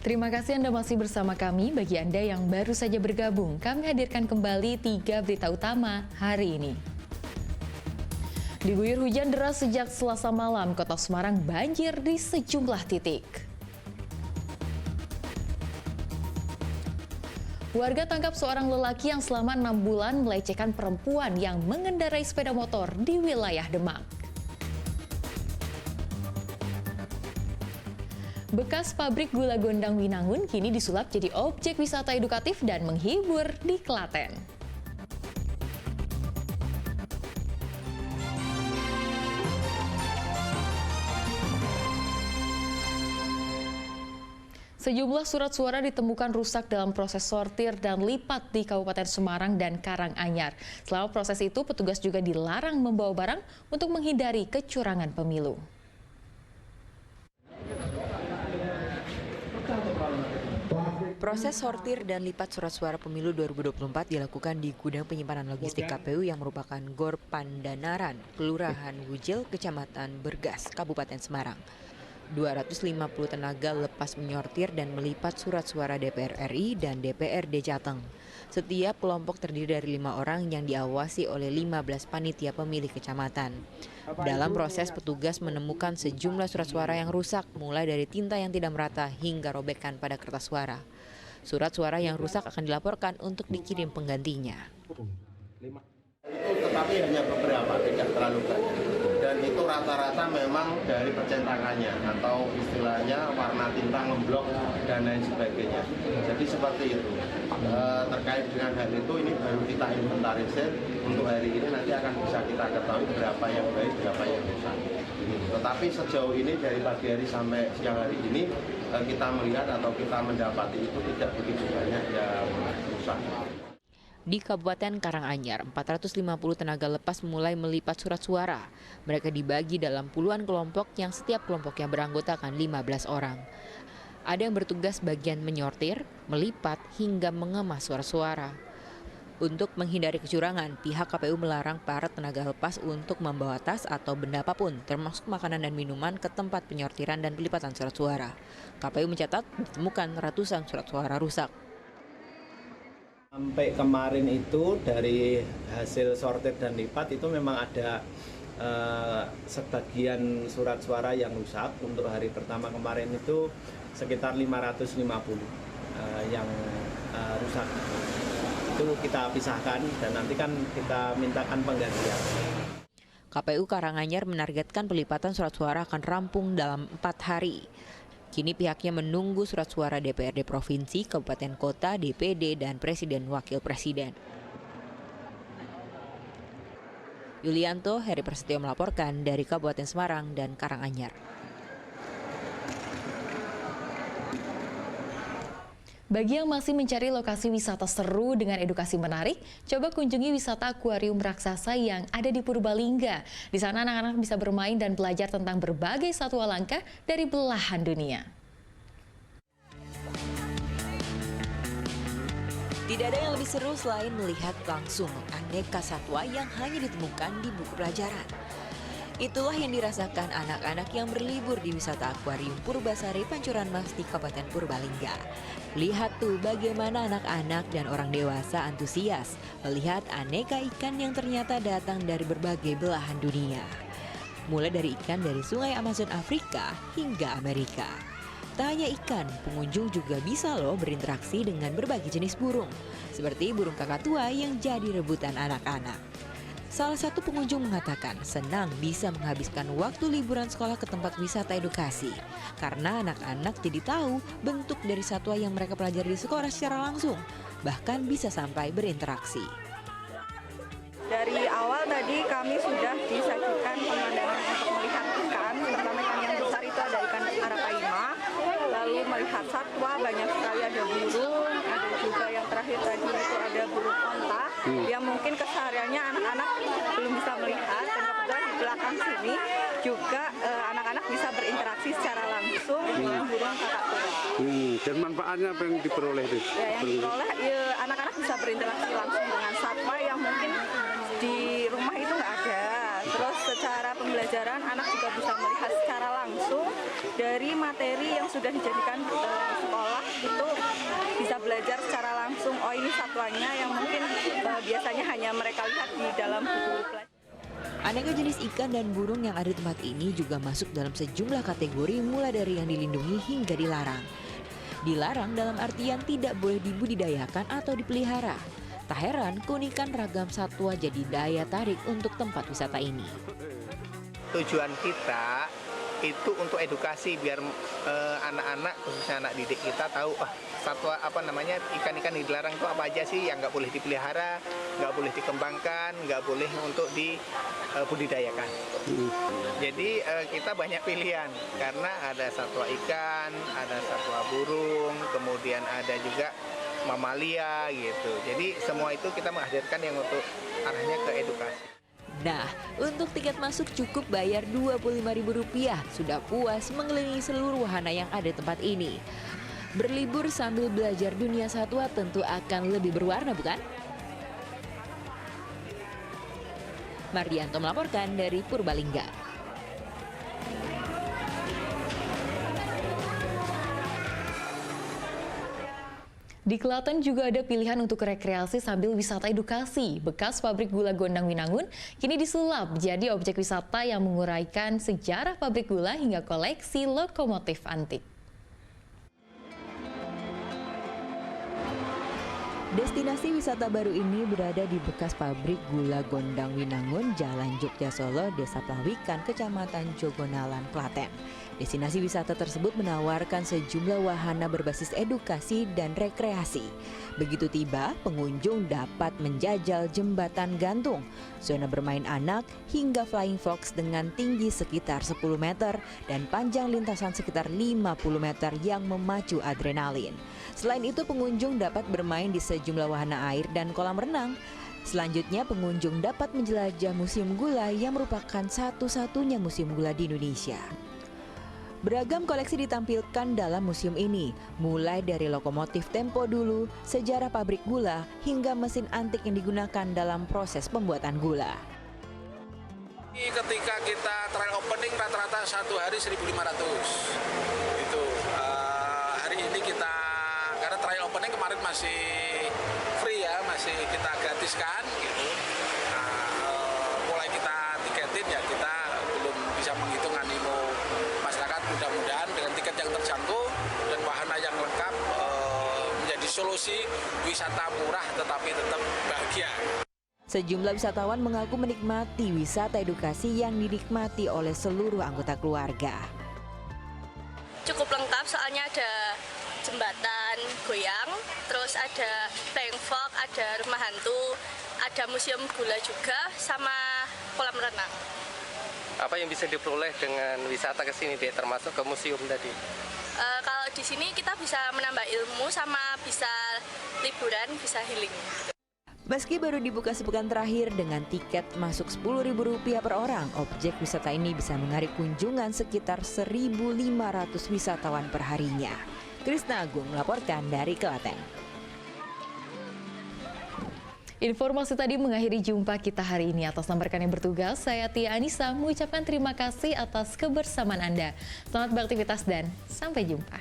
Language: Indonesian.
Terima kasih Anda masih bersama kami. Bagi Anda yang baru saja bergabung, kami hadirkan kembali 3 berita utama hari ini. Diguyur hujan deras sejak Selasa malam, Kota Semarang banjir di sejumlah titik. Warga tangkap seorang lelaki yang selama 6 bulan melecehkan perempuan yang mengendarai sepeda motor di wilayah Demak. Bekas pabrik gula Gondang Winangun kini disulap jadi objek wisata edukatif dan menghibur di Klaten. Sejumlah surat suara ditemukan rusak dalam proses sortir dan lipat di Kabupaten Semarang dan Karanganyar. Selama proses itu, petugas juga dilarang membawa barang untuk menghindari kecurangan pemilu. Proses sortir dan lipat surat suara pemilu 2024 dilakukan di gudang penyimpanan logistik KPU yang merupakan Gor Pandanaran, Kelurahan Wujil, Kecamatan Bergas, Kabupaten Semarang. 250 tenaga lepas menyortir dan melipat surat suara DPR RI dan DPRD Jateng. Setiap kelompok terdiri dari 5 orang yang diawasi oleh 15 panitia pemilih kecamatan. Dalam proses, petugas menemukan sejumlah surat suara yang rusak, mulai dari tinta yang tidak merata hingga robekan pada kertas suara. Surat suara yang rusak akan dilaporkan untuk dikirim penggantinya. Tetapi hanya beberapa, tidak terlalu banyak. Dan itu rata-rata memang dari percetakannya atau istilahnya warna tinta ngeblok dan lain sebagainya. Jadi seperti itu. Terkait dengan hal itu, ini baru kita inventarisir. Untuk hari ini nanti akan bisa kita ketahui berapa yang baik, berapa yang rusak. Tetapi sejauh ini dari pagi hari sampai siang hari ini kita melihat atau kita mendapati itu tidak begitu banyak yang rusak. Di Kabupaten Karanganyar, 450 tenaga lepas mulai melipat surat suara. Mereka dibagi dalam puluhan kelompok yang setiap kelompoknya beranggotakan 15 orang. Ada yang bertugas bagian menyortir, melipat, hingga mengemas suara-suara. Untuk menghindari kecurangan, pihak KPU melarang para tenaga lepas untuk membawa tas atau benda apapun, termasuk makanan dan minuman, ke tempat penyortiran dan pelipatan surat suara. KPU mencatat ditemukan ratusan surat suara rusak. Sampai kemarin itu dari hasil sortir dan lipat itu memang ada sebagian surat suara yang rusak. Untuk hari pertama kemarin itu sekitar 550 yang rusak. Itu kita pisahkan dan nanti kan kita mintakan penggantian. KPU Karanganyar menargetkan pelipatan surat suara akan rampung dalam 4 hari. Kini pihaknya menunggu surat suara DPRD Provinsi, Kabupaten Kota, DPD, dan Presiden Wakil Presiden. Yulianto, Heri Prasetyo melaporkan dari Kabupaten Semarang dan Karanganyar. Bagi yang masih mencari lokasi wisata seru dengan edukasi menarik, coba kunjungi wisata akuarium raksasa yang ada di Purbalingga. Di sana anak-anak bisa bermain dan belajar tentang berbagai satwa langka dari belahan dunia. Tidak ada yang lebih seru selain melihat langsung aneka satwa yang hanya ditemukan di buku pelajaran. Itulah yang dirasakan anak-anak yang berlibur di wisata akuarium Purbasari Pancuran Mas di Kabupaten Purbalingga. Lihat tuh bagaimana anak-anak dan orang dewasa antusias melihat aneka ikan yang ternyata datang dari berbagai belahan dunia. Mulai dari ikan dari sungai Amazon Afrika hingga Amerika. Tak hanya ikan, pengunjung juga bisa loh berinteraksi dengan berbagai jenis burung, seperti burung kakatua yang jadi rebutan anak-anak. Salah satu pengunjung mengatakan senang bisa menghabiskan waktu liburan sekolah ke tempat wisata edukasi karena anak-anak jadi tahu bentuk dari satwa yang mereka pelajari di sekolah secara langsung, bahkan bisa sampai berinteraksi. Dari awal tadi kami sudah disajikan pemandangan untuk melihat ikan, pertama ikan yang besar itu ada ikan arapaima, lalu melihat satwa banyak sekali, ada burung, ada juga yang terakhir tadi itu ada burung onta yang mungkin kesehariannya anak-anak belum bisa melihat, dan kebetulan di belakang sini juga anak-anak bisa berinteraksi secara langsung dengan burung kakatua. Dan manfaatnya apa yang diperoleh itu? Ya, yang diperoleh ya, anak-anak bisa berinteraksi langsung dengan satwa yang mungkin di rumah itu nggak ada. Terus secara pembelajaran pembelajaran anak juga bisa melihat secara langsung dari materi yang sudah dijadikan di sekolah, itu bisa belajar secara langsung. Oh, ini satwanya yang mungkin biasanya hanya mereka lihat di dalam buku pelajaran. Aneka jenis ikan dan burung yang ada di tempat ini juga masuk dalam sejumlah kategori, mulai dari yang dilindungi hingga dilarang. Dilarang dalam artian tidak boleh dibudidayakan atau dipelihara. Tak heran keunikan ragam satwa jadi daya tarik untuk tempat wisata ini. Tujuan kita itu untuk edukasi biar anak-anak, khususnya anak didik kita tahu satwa ikan-ikan yang dilarang itu apa aja sih yang nggak boleh dipelihara, nggak boleh dikembangkan, nggak boleh untuk dibudidayakan. Jadi kita banyak pilihan karena ada satwa ikan, ada satwa burung, kemudian ada juga mamalia gitu. Jadi semua itu kita menghadirkan yang untuk arahnya ke edukasi. Nah, untuk tiket masuk cukup bayar Rp25.000, sudah puas mengelilingi seluruh wahana yang ada di tempat ini. Berlibur sambil belajar dunia satwa tentu akan lebih berwarna, bukan? Mardianto melaporkan dari Purbalingga. Di Klaten juga ada pilihan untuk rekreasi sambil wisata edukasi. Bekas pabrik gula Gondang Winangun kini disulap jadi objek wisata yang menguraikan sejarah pabrik gula hingga koleksi lokomotif antik. Destinasi wisata baru ini berada di bekas pabrik gula Gondang Winangun, Jalan Jogja Solo, Desa Plawikan, Kecamatan Jogonalan, Klaten. Destinasi wisata tersebut menawarkan sejumlah wahana berbasis edukasi dan rekreasi. Begitu tiba, pengunjung dapat menjajal jembatan gantung, zona bermain anak, hingga flying fox dengan tinggi sekitar 10 meter dan panjang lintasan sekitar 50 meter yang memacu adrenalin. Selain itu, pengunjung dapat bermain di sejumlah wahana air dan kolam renang. Selanjutnya, pengunjung dapat menjelajah Museum Gula yang merupakan satu-satunya museum gula di Indonesia. Beragam koleksi ditampilkan dalam museum ini, mulai dari lokomotif tempo dulu, sejarah pabrik gula, hingga mesin antik yang digunakan dalam proses pembuatan gula. Ketika kita trial opening rata-rata satu hari 1.500. Itu hari ini kita, karena trial opening kemarin masih free ya, masih kita gratiskan gitu. Mulai kita tiketin ya, kita belum bisa menghitung animo masyarakat. Mudah-mudahan dengan tiket yang terjangkau dan wahana yang lengkap menjadi solusi wisata murah tetapi tetap bahagia. Sejumlah wisatawan mengaku menikmati wisata edukasi yang dinikmati oleh seluruh anggota keluarga. Cukup lengkap soalnya ada jembatan goyang, terus ada flying fox, ada rumah hantu, ada museum gula juga, sama kolam renang. Apa yang bisa diperoleh dengan wisata ke sini, termasuk ke museum tadi? Kalau di sini kita bisa menambah ilmu sama bisa liburan, bisa healing. Meski baru dibuka sepekan terakhir dengan tiket masuk Rp10.000 per orang, objek wisata ini bisa menarik kunjungan sekitar 1.500 wisatawan per harinya. Krisna Agung melaporkan dari Klaten. Informasi tadi mengakhiri jumpa kita hari ini. Atas nama rekan yang bertugas, saya Tia Anissa mengucapkan terima kasih atas kebersamaan Anda. Selamat beraktivitas dan sampai jumpa.